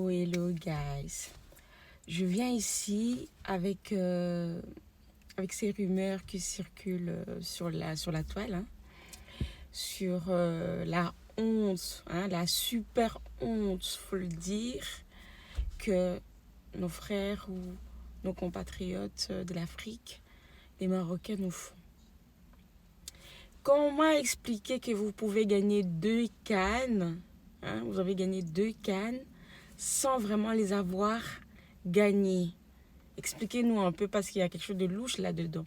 Oh, hello guys, je viens ici avec ces rumeurs qui circulent sur la toile, hein, sur la honte, hein, la super honte, faut le dire, que nos frères ou nos compatriotes de l'Afrique, les Marocains, nous font. Comment expliquer que vous pouvez gagner 2 CAN, hein, vous avez gagné 2 CAN sans vraiment les avoir gagnés? Expliquez-nous un peu parce qu'il y a quelque chose de louche là-dedans.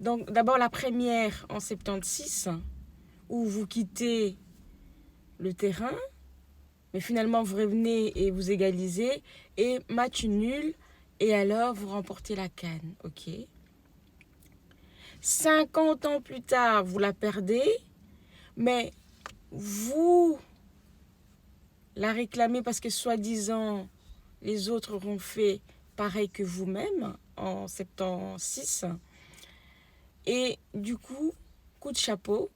Donc d'abord la première en 76 où vous quittez le terrain, mais finalement vous revenez et vous égalisez et match nul et alors vous remportez la CAN, ok. 50 ans plus tard, vous la perdez, mais vous la réclamez parce que soi-disant les autres auront fait pareil que vous-même en 76. Et du coup, coup de chapeau,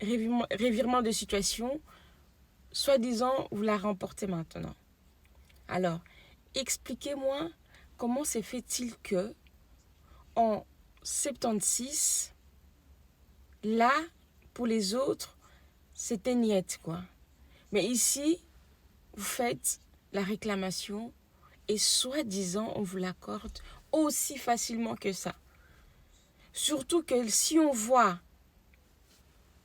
revirement de situation, soi-disant vous la remportez maintenant. Alors, expliquez-moi comment se fait-il que en 76, là, pour les autres, c'était niette, quoi. Mais ici, vous faites la réclamation et soi-disant, on vous l'accorde aussi facilement que ça. Surtout que si on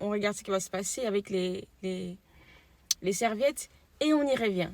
regarde ce qui va se passer avec les serviettes et on y revient.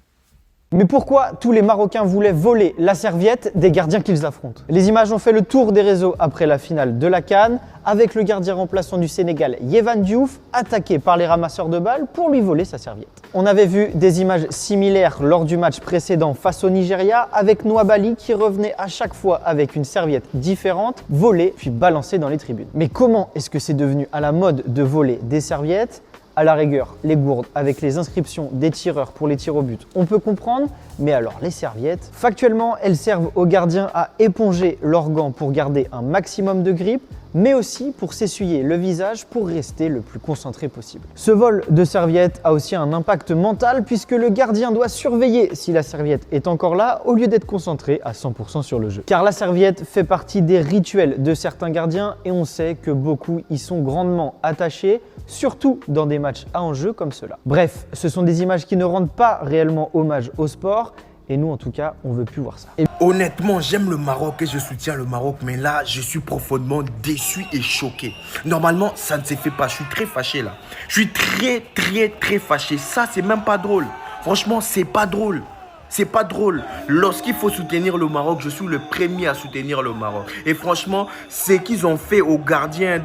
Mais pourquoi tous les Marocains voulaient voler la serviette des gardiens qu'ils affrontent? Les images ont fait le tour des réseaux après la finale de la CAN, avec le gardien remplaçant du Sénégal, Yehvan Diouf, attaqué par les ramasseurs de balles pour lui voler sa serviette. On avait vu des images similaires lors du match précédent face au Nigeria, avec Nouabali qui revenait à chaque fois avec une serviette différente, volée puis balancée dans les tribunes. Mais comment est-ce que c'est devenu à la mode de voler des serviettes? À la rigueur, les gourdes avec les inscriptions des tireurs pour les tirs au but, on peut comprendre, mais alors les serviettes, factuellement, elles servent aux gardiens à éponger leurs gants pour garder un maximum de grippe, mais aussi pour s'essuyer le visage pour rester le plus concentré possible. Ce vol de serviettes a aussi un impact mental puisque le gardien doit surveiller si la serviette est encore là au lieu d'être concentré à 100% sur le jeu. Car la serviette fait partie des rituels de certains gardiens et on sait que beaucoup y sont grandement attachés, surtout dans des matchs à enjeu comme cela. Bref, ce sont des images qui ne rendent pas réellement hommage au sport. Et nous, en tout cas, on veut plus voir ça. Honnêtement, j'aime le Maroc et je soutiens le Maroc, mais là, je suis profondément déçu et choqué. Normalement, ça ne se fait pas. Je suis très fâché là. Je suis très fâché. Ça, c'est même pas drôle. Franchement, c'est pas drôle. C'est pas drôle. Lorsqu'il faut soutenir le Maroc, je suis le premier à soutenir le Maroc. Et franchement, ce qu'ils ont fait aux gardiens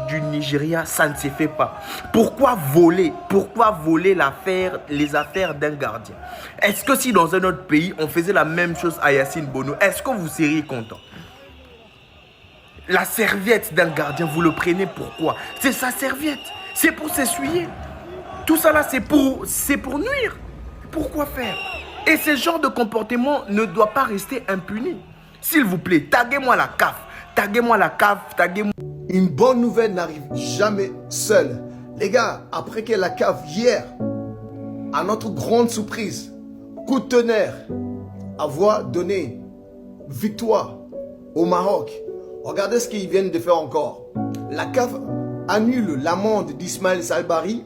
du Nigeria, ça ne se fait pas. Pourquoi voler? Pourquoi voler les affaires d'un gardien? Est-ce que si dans un autre pays, on faisait la même chose à Yacine Bono, est-ce que vous seriez content? La serviette d'un gardien, vous le prenez pourquoi? C'est sa serviette. C'est pour s'essuyer. Tout ça là, c'est pour nuire. Pourquoi faire? Et ce genre de comportement ne doit pas rester impuni. S'il vous plaît, taguez-moi la CAF. Taguez-moi la CAF, taguez-moi. Une bonne nouvelle n'arrive jamais seule. Les gars, après que la CAF hier, à notre grande surprise, coup de tonnerre, avoir donné victoire au Maroc, regardez ce qu'ils viennent de faire encore. La CAF annule l'amende d'Ismaël Salbari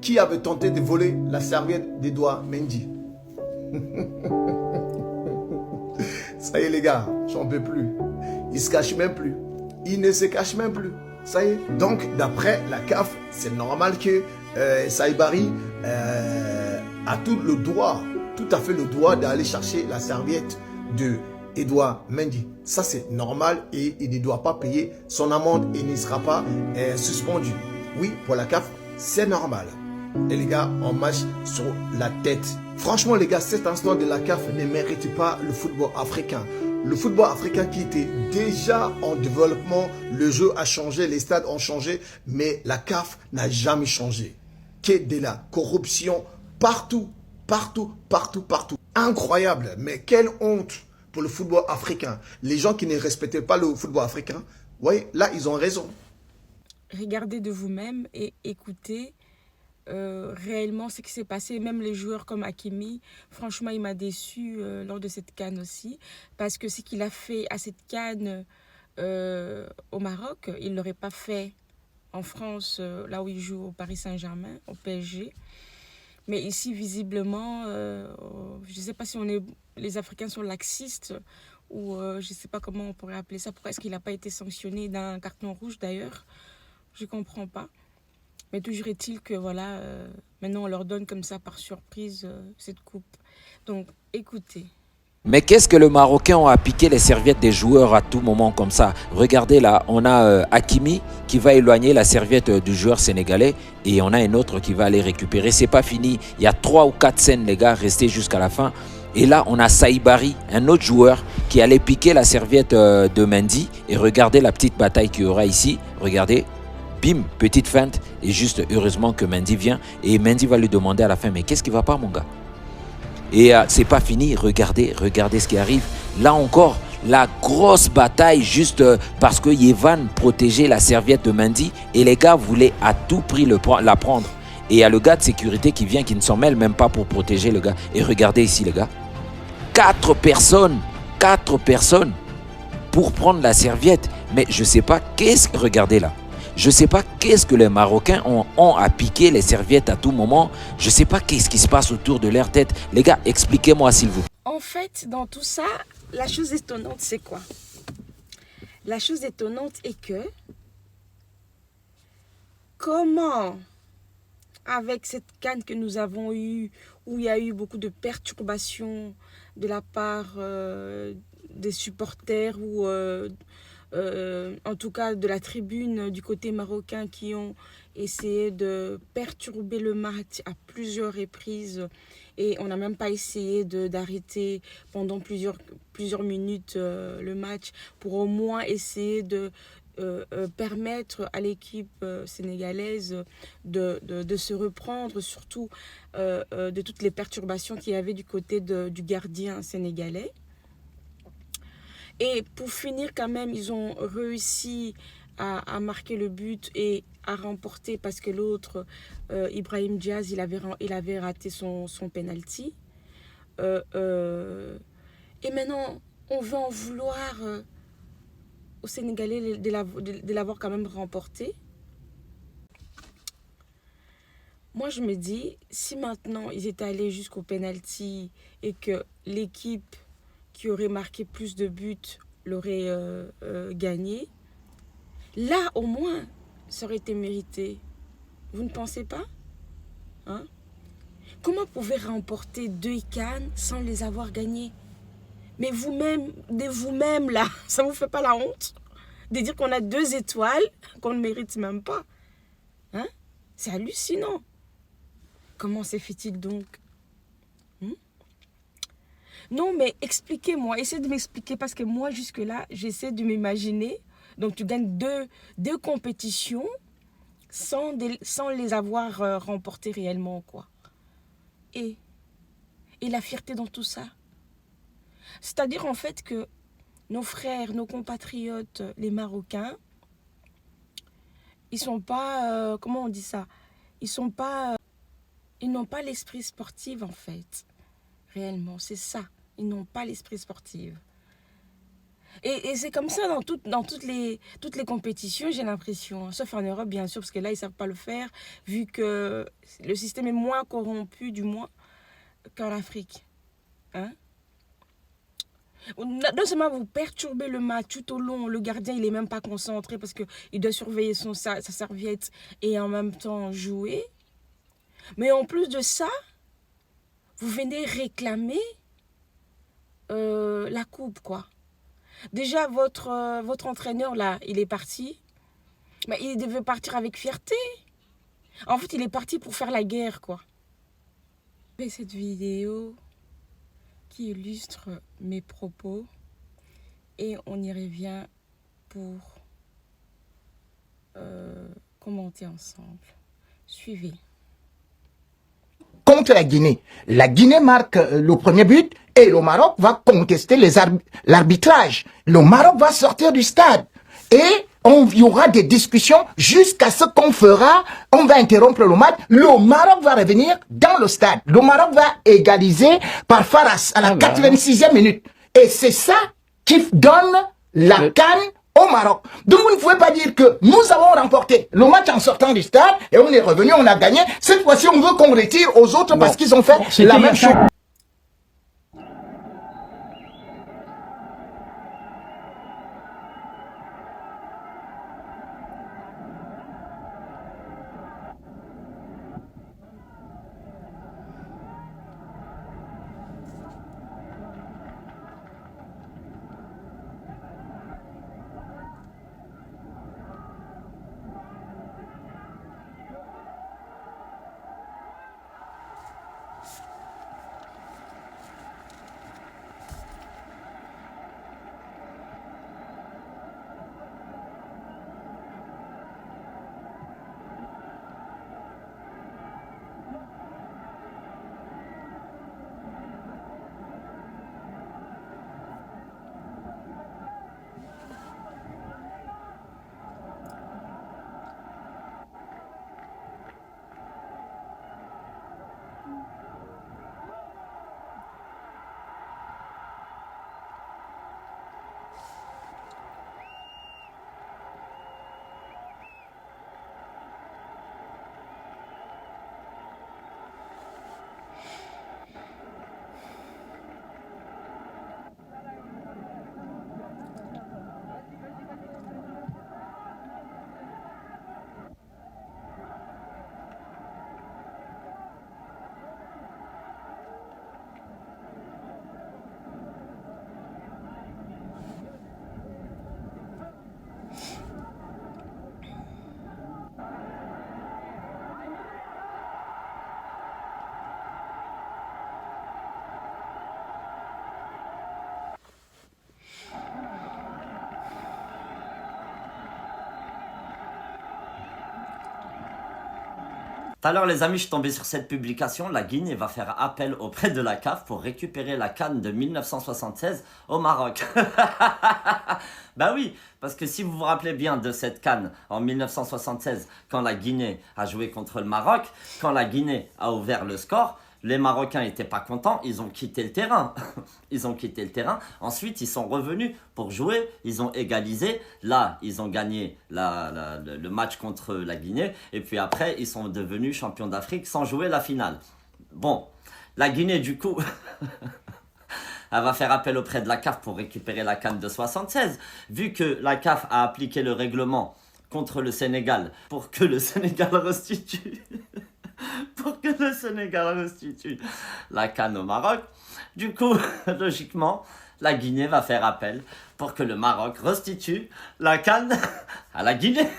qui avait tenté de voler la serviette d'Edouard Mendy. Ça y est les gars, j'en peux plus. Ils se cachent même plus. Ils ne se cachent même plus. Ça y est. Donc d'après la CAF, c'est normal que Salbari a tout à fait le droit d'aller chercher la serviette de Edouard Mendy. Ça c'est normal et il ne doit pas payer son amende et il ne sera pas suspendu. Oui, pour la CAF, c'est normal. Et les gars, on marche sur la tête. Franchement les gars, cet instant de la CAF ne mérite pas le football africain. Le football africain qui était déjà en développement, le jeu a changé, les stades ont changé, mais la CAF n'a jamais changé. Que de la corruption partout. Incroyable, mais quelle honte pour le football africain. Les gens qui ne respectaient pas le football africain, oui, là ils ont raison. Regardez de vous-même et écoutez réellement ce qui s'est passé. Même les joueurs comme Hakimi, franchement, il m'a déçu lors de cette CAN aussi. Parce que ce qu'il a fait à cette CAN au Maroc, il ne l'aurait pas fait en France, là où il joue au Paris Saint-Germain, au PSG. Mais ici, visiblement, je ne sais pas si les Africains sont laxistes ou je ne sais pas comment on pourrait appeler ça. Pourquoi est-ce qu'il n'a pas été sanctionné d'un carton rouge d'ailleurs? Je ne comprends pas. Mais toujours est-il que voilà, maintenant on leur donne comme ça par surprise cette coupe. Donc écoutez. Mais qu'est-ce que le Marocain a piqué les serviettes des joueurs à tout moment comme ça? Regardez là, on a Hakimi qui va éloigner la serviette du joueur sénégalais et on a un autre qui va aller récupérer. C'est pas fini, il y a 3 ou 4 scènes les gars, restez jusqu'à la fin. Et là, on a Saïbari, un autre joueur qui allait piquer la serviette de Mendy. Et regardez la petite bataille qu'il y aura ici, regardez. Bim, petite feinte, et juste heureusement que Mendy vient. Et Mendy va lui demander à la fin, mais qu'est-ce qui va pas mon gars? Et c'est pas fini, regardez ce qui arrive. Là encore, la grosse bataille juste parce que Yevan protégeait la serviette de Mendy. Et les gars voulaient à tout prix la prendre. Et il y a le gars de sécurité qui vient, qui ne s'en mêle même pas pour protéger le gars. Et regardez ici les gars, 4 personnes pour prendre la serviette. Mais je sais pas regardez là. Je sais pas qu'est-ce que les Marocains ont à piquer les serviettes à tout moment. Je sais pas qu'est-ce qui se passe autour de leur tête. Les gars, expliquez-moi s'il vous plaît. En fait, dans tout ça, la chose étonnante, c'est quoi? La chose étonnante est que comment, avec cette CAN que nous avons eue, où il y a eu beaucoup de perturbations de la part des supporters ou en tout cas de la tribune du côté marocain qui ont essayé de perturber le match à plusieurs reprises et on n'a même pas essayé d'arrêter pendant plusieurs minutes le match pour au moins essayer de permettre à l'équipe sénégalaise de se reprendre, surtout de toutes les perturbations qu'il y avait du côté du gardien sénégalais. Et pour finir, quand même, ils ont réussi à marquer le but et à remporter parce que l'autre, Ibrahim Diaz, il avait raté son penalty. Et maintenant, on veut en vouloir aux Sénégalais de l'avoir quand même remporté. Moi, je me dis, si maintenant ils étaient allés jusqu'au penalty et que l'équipe qui aurait marqué plus de buts l'aurait gagné, là, au moins, ça aurait été mérité. Vous ne pensez pas? Hein? Comment vous pouvez remporter 2 CAN sans les avoir gagnés? Mais vous-même, là, ça ne vous fait pas la honte de dire qu'on a 2 étoiles qu'on ne mérite même pas? Hein? C'est hallucinant. Comment se fait-il donc? Non, mais expliquez-moi, essayez de m'expliquer parce que moi, jusque-là, j'essaie de m'imaginer. Donc, tu gagnes deux compétitions sans les avoir remportées réellement, quoi. Et la fierté dans tout ça. C'est-à-dire, en fait, que nos frères, nos compatriotes, les Marocains, ils sont pas, comment on dit ça? Ils n'ont pas l'esprit sportif, en fait. Réellement, c'est ça. Ils n'ont pas l'esprit sportif. Et c'est comme ça dans toutes les compétitions, j'ai l'impression. Sauf en Europe, bien sûr, parce que là, ils ne savent pas le faire, vu que le système est moins corrompu, du moins, qu'en Afrique. Hein? Non seulement vous perturbez le match tout au long, le gardien, il n'est même pas concentré parce qu'il doit surveiller sa serviette et en même temps jouer. Mais en plus de ça, vous venez réclamer la coupe, quoi. Déjà, votre entraîneur, là, il est parti. Mais il devait partir avec fierté. En fait, il est parti pour faire la guerre, quoi. Et cette vidéo qui illustre mes propos. Et on y revient pour commenter ensemble. Suivez. Contre la Guinée. La Guinée marque le premier but et le Maroc va contester l'arbitrage. Le Maroc va sortir du stade. Et il y aura des discussions jusqu'à ce qu'on fera, on va interrompre le match, le Maroc va revenir dans le stade. Le Maroc va égaliser par Faras à la 86e minute. Et c'est ça qui donne la CAN au Maroc. Donc vous ne pouvez pas dire que nous avons remporté le match en sortant du stade et on est revenu, on a gagné. Cette fois-ci, on veut qu'on retire aux autres parce qu'ils ont fait la même chose. Tout à l'heure, les amis, je suis tombé sur cette publication. La Guinée va faire appel auprès de la CAF pour récupérer la CAN de 1976 au Maroc. Ben oui, parce que si vous vous rappelez bien de cette CAN en 1976, quand la Guinée a joué contre le Maroc, quand la Guinée a ouvert le score, les Marocains n'étaient pas contents, ils ont quitté le terrain. Ils ont quitté le terrain. Ensuite, ils sont revenus pour jouer. Ils ont égalisé. Là, ils ont gagné le match contre la Guinée. Et puis après, ils sont devenus champions d'Afrique sans jouer la finale. Bon, la Guinée, du coup, elle va faire appel auprès de la CAF pour récupérer la CAN de 76. Vu que la CAF a appliqué le règlement contre le Sénégal pour que le Sénégal restitue... pour que le Sénégal restitue la CAN au Maroc. Du coup, logiquement, la Guinée va faire appel pour que le Maroc restitue la CAN à la Guinée.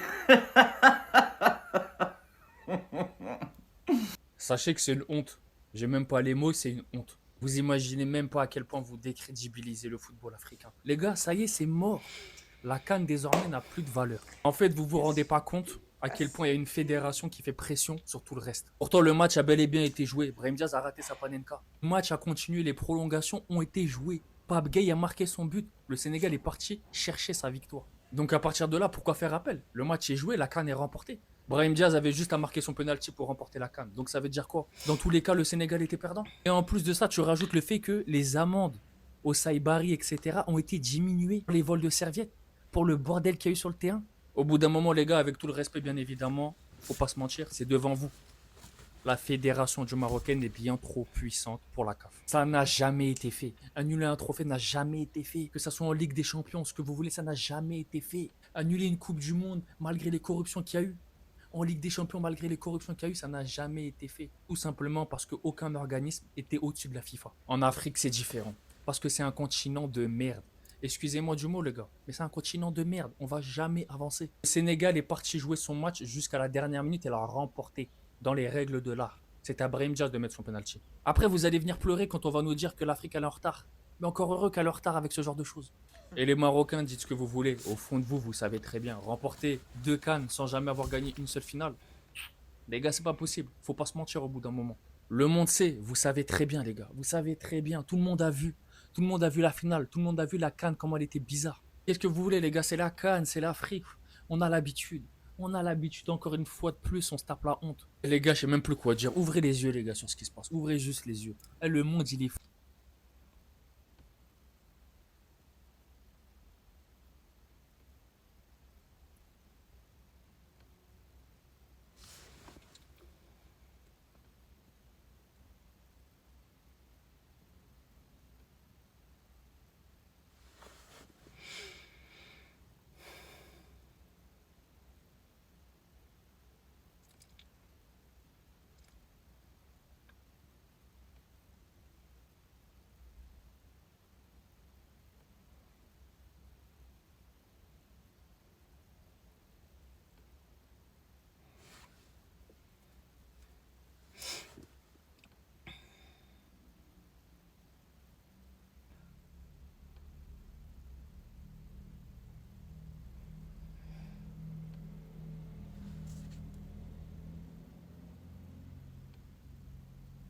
Sachez que c'est une honte. J'ai même pas les mots, c'est une honte. Vous imaginez même pas à quel point vous décrédibilisez le football africain. Les gars, ça y est, c'est mort. La CAN désormais n'a plus de valeur. En fait, vous vous rendez pas compte à quel point il y a une fédération qui fait pression sur tout le reste. Pourtant, le match a bel et bien été joué. Brahim Diaz a raté sa panenka. Le match a continué, les prolongations ont été jouées. Pape Gueye a marqué son but. Le Sénégal est parti chercher sa victoire. Donc à partir de là, pourquoi faire appel? Le match est joué, la CAN est remportée. Brahim Diaz avait juste à marquer son penalty pour remporter la CAN. Donc ça veut dire quoi? Dans tous les cas, le Sénégal était perdant. Et en plus de ça, tu rajoutes le fait que les amendes au Saïbari, etc. ont été diminuées pour les vols de serviettes, pour le bordel qu'il y a eu sur le terrain. Au bout d'un moment, les gars, avec tout le respect, bien évidemment, faut pas se mentir, c'est devant vous. La fédération du Marocaine est bien trop puissante pour la CAF. Ça n'a jamais été fait. Annuler un trophée n'a jamais été fait. Que ça soit en Ligue des Champions, ce que vous voulez, ça n'a jamais été fait. Annuler une Coupe du Monde, malgré les corruptions qu'il y a eu. En Ligue des Champions, malgré les corruptions qu'il y a eu, ça n'a jamais été fait. Tout simplement parce qu'aucun organisme était au-dessus de la FIFA. En Afrique, c'est différent. Parce que c'est un continent de merde. Excusez-moi du mot, les gars, mais c'est un continent de merde. On va jamais avancer. Le Sénégal est parti jouer son match jusqu'à la dernière minute et l'a remporté dans les règles de l'art. C'est à Brahim Diaz de mettre son penalty. Après, vous allez venir pleurer quand on va nous dire que l'Afrique est en retard. Mais encore heureux qu'elle est en retard avec ce genre de choses. Et les Marocains, dites ce que vous voulez. Au fond de vous, vous savez très bien. Remporter 2 CAN sans jamais avoir gagné une seule finale. Les gars, c'est pas possible. Faut pas se mentir au bout d'un moment. Le monde sait. Vous savez très bien, les gars. Vous savez très bien. Tout le monde a vu. Tout le monde a vu la finale, tout le monde a vu la CAN, comment elle était bizarre. Qu'est-ce que vous voulez, les gars? C'est la CAN, c'est l'Afrique. On a l'habitude. On a l'habitude, encore une fois de plus, on se tape la honte. Et les gars, je sais même plus quoi dire. Ouvrez les yeux, les gars, sur ce qui se passe. Ouvrez juste les yeux. Et le monde, il est fou.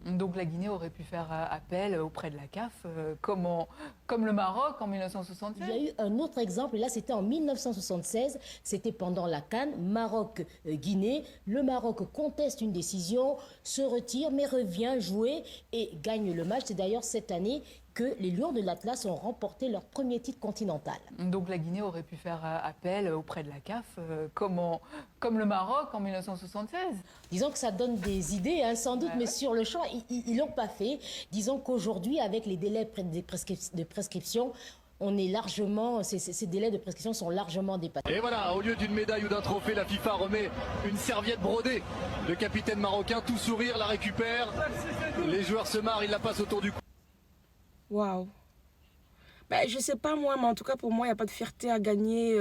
Donc la Guinée aurait pu faire appel auprès de la CAF, comme le Maroc en 1976. Il y a eu un autre exemple, et là c'était en 1976, c'était pendant la CAN, Maroc-Guinée. Le Maroc conteste une décision, se retire, mais revient jouer et gagne le match. C'est d'ailleurs cette année que les Lions de l'Atlas ont remporté leur premier titre continental. Donc la Guinée aurait pu faire appel auprès de la CAF, comme le Maroc en 1976. Disons que ça donne des idées, hein, sans doute, Ouais. mais sur le champ, ils l'ont pas fait. Disons qu'aujourd'hui, avec les délais de prescription, on est largement, ces délais de prescription sont largement dépassés. Et voilà, au lieu d'une médaille ou d'un trophée, la FIFA remet une serviette brodée. Le capitaine marocain, tout sourire, la récupère. Les joueurs se marrent, ils la passent autour du cou. Waouh. Ben, je sais pas moi, mais en tout cas pour moi, il n'y a pas de fierté à gagner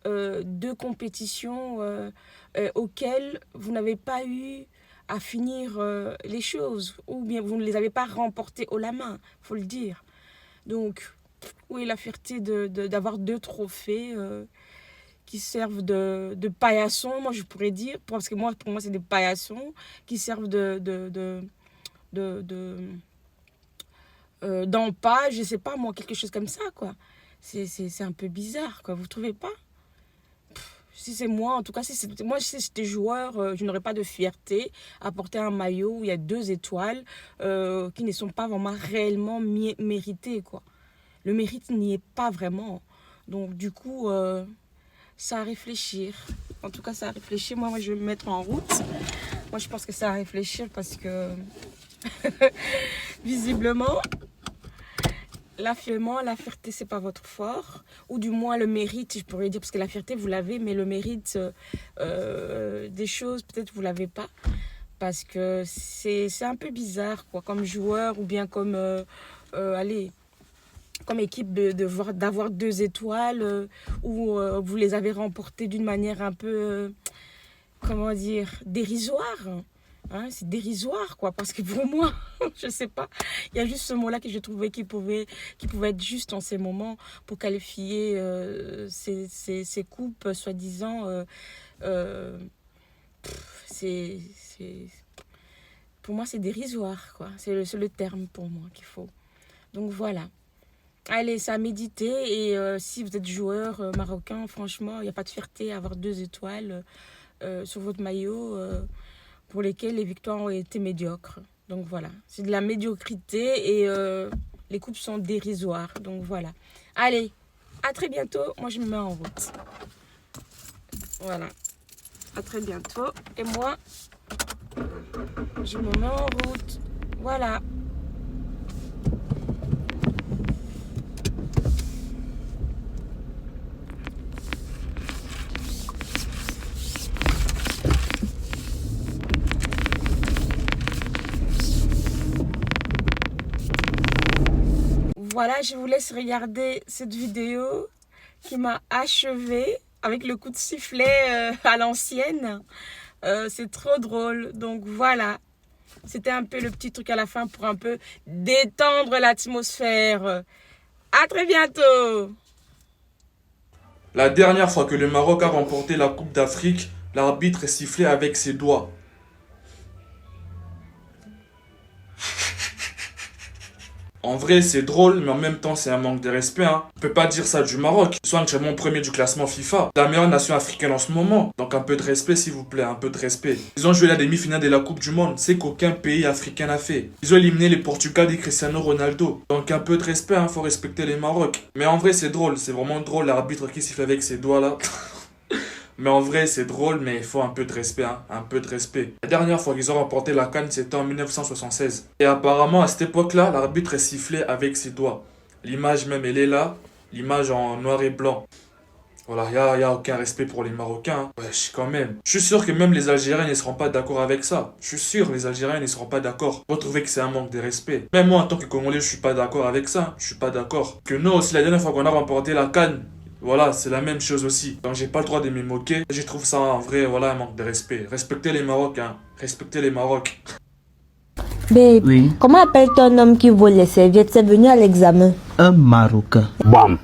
deux compétitions auxquelles vous n'avez pas eu à finir les choses, ou bien vous ne les avez pas remportées haut la main, faut le dire. Donc, oui, la fierté d'avoir deux trophées qui servent de paillassons, moi je pourrais dire, parce que pour moi c'est des paillassons qui servent d'empâge, je sais pas moi, quelque chose comme ça, quoi. C'est un peu bizarre, quoi, vous trouvez pas? Si c'est moi, en tout cas, si j'étais joueur, je n'aurais pas de fierté à porter un maillot où il y a 2 étoiles qui ne sont pas vraiment réellement méritées, quoi. Le mérite n'y est pas vraiment. Donc, du coup, ça à réfléchir. En tout cas, ça à réfléchir. Moi, je vais me mettre en route. Moi, je pense que ça à réfléchir parce que, visiblement, la fierté, c'est pas votre fort. Ou du moins, le mérite, je pourrais dire, parce que la fierté, vous l'avez, mais le mérite des choses, peut-être, vous l'avez pas. Parce que c'est un peu bizarre, quoi, comme joueur ou bien comme, comme équipe d'avoir 2 étoiles où vous les avez remportées d'une manière un peu, comment dire, dérisoire. Hein, c'est dérisoire, quoi, parce que pour moi, je sais pas, il y a juste ce mot-là que je trouvais qui pouvait être juste en ces moments pour qualifier ces coupes, soi-disant. Pour moi, c'est dérisoire, quoi. C'est le terme pour moi qu'il faut. Donc voilà. Allez, c'est à méditer. Et si vous êtes joueur marocain, franchement, il n'y a pas de fierté à avoir 2 étoiles sur votre maillot pour lesquelles les victoires ont été médiocres. Donc voilà, c'est de la médiocrité et les coupes sont dérisoires. Donc voilà. Allez, à très bientôt. Moi, je me mets en route. Voilà. À très bientôt. Et moi, je me mets en route. Voilà. Voilà, je vous laisse regarder cette vidéo qui m'a achevée avec le coup de sifflet à l'ancienne. C'est trop drôle. Donc voilà, c'était un peu le petit truc à la fin pour un peu détendre l'atmosphère. À très bientôt. La dernière fois que le Maroc a remporté la Coupe d'Afrique, l'arbitre sifflait avec ses doigts. En vrai, c'est drôle, mais en même temps, c'est un manque de respect. Hein. On peut pas dire ça du Maroc. Ils sont actuellement premier du classement FIFA. La meilleure nation africaine en ce moment. Donc un peu de respect, s'il vous plaît, un peu de respect. Ils ont joué la demi-finale de la Coupe du Monde. C'est qu'aucun pays africain n'a fait. Ils ont éliminé les Portugal et Cristiano Ronaldo. Donc un peu de respect, hein, faut respecter les Maroc. Mais en vrai, c'est drôle. C'est vraiment drôle, l'arbitre qui siffle avec ses doigts là. Mais en vrai, c'est drôle, mais il faut un peu de respect, hein, un peu de respect. La dernière fois qu'ils ont remporté la CAN, c'était en 1976. Et apparemment, à cette époque-là, l'arbitre est sifflé avec ses doigts. L'image même, elle est là, l'image en noir et blanc. Voilà, y a aucun respect pour les Marocains. Hein. Wesh, quand même. Je suis sûr que même les Algériens ne seront pas d'accord avec ça. Je suis sûr, les Algériens ne seront pas d'accord. Vous trouvez que c'est un manque de respect. Même moi, en tant que Congolais, je suis pas d'accord avec ça. Je suis pas d'accord. Que nous aussi, la dernière fois qu'on a remporté la CAN, voilà, c'est la même chose aussi. Donc j'ai pas le droit de me moquer. Je trouve ça en vrai, voilà, un manque de respect. Respectez les Marocains. Respectez les Maroc. Babe, comment appelle ton homme qui vole les serviettes? C'est venu à l'examen. Un Marocain. Bam.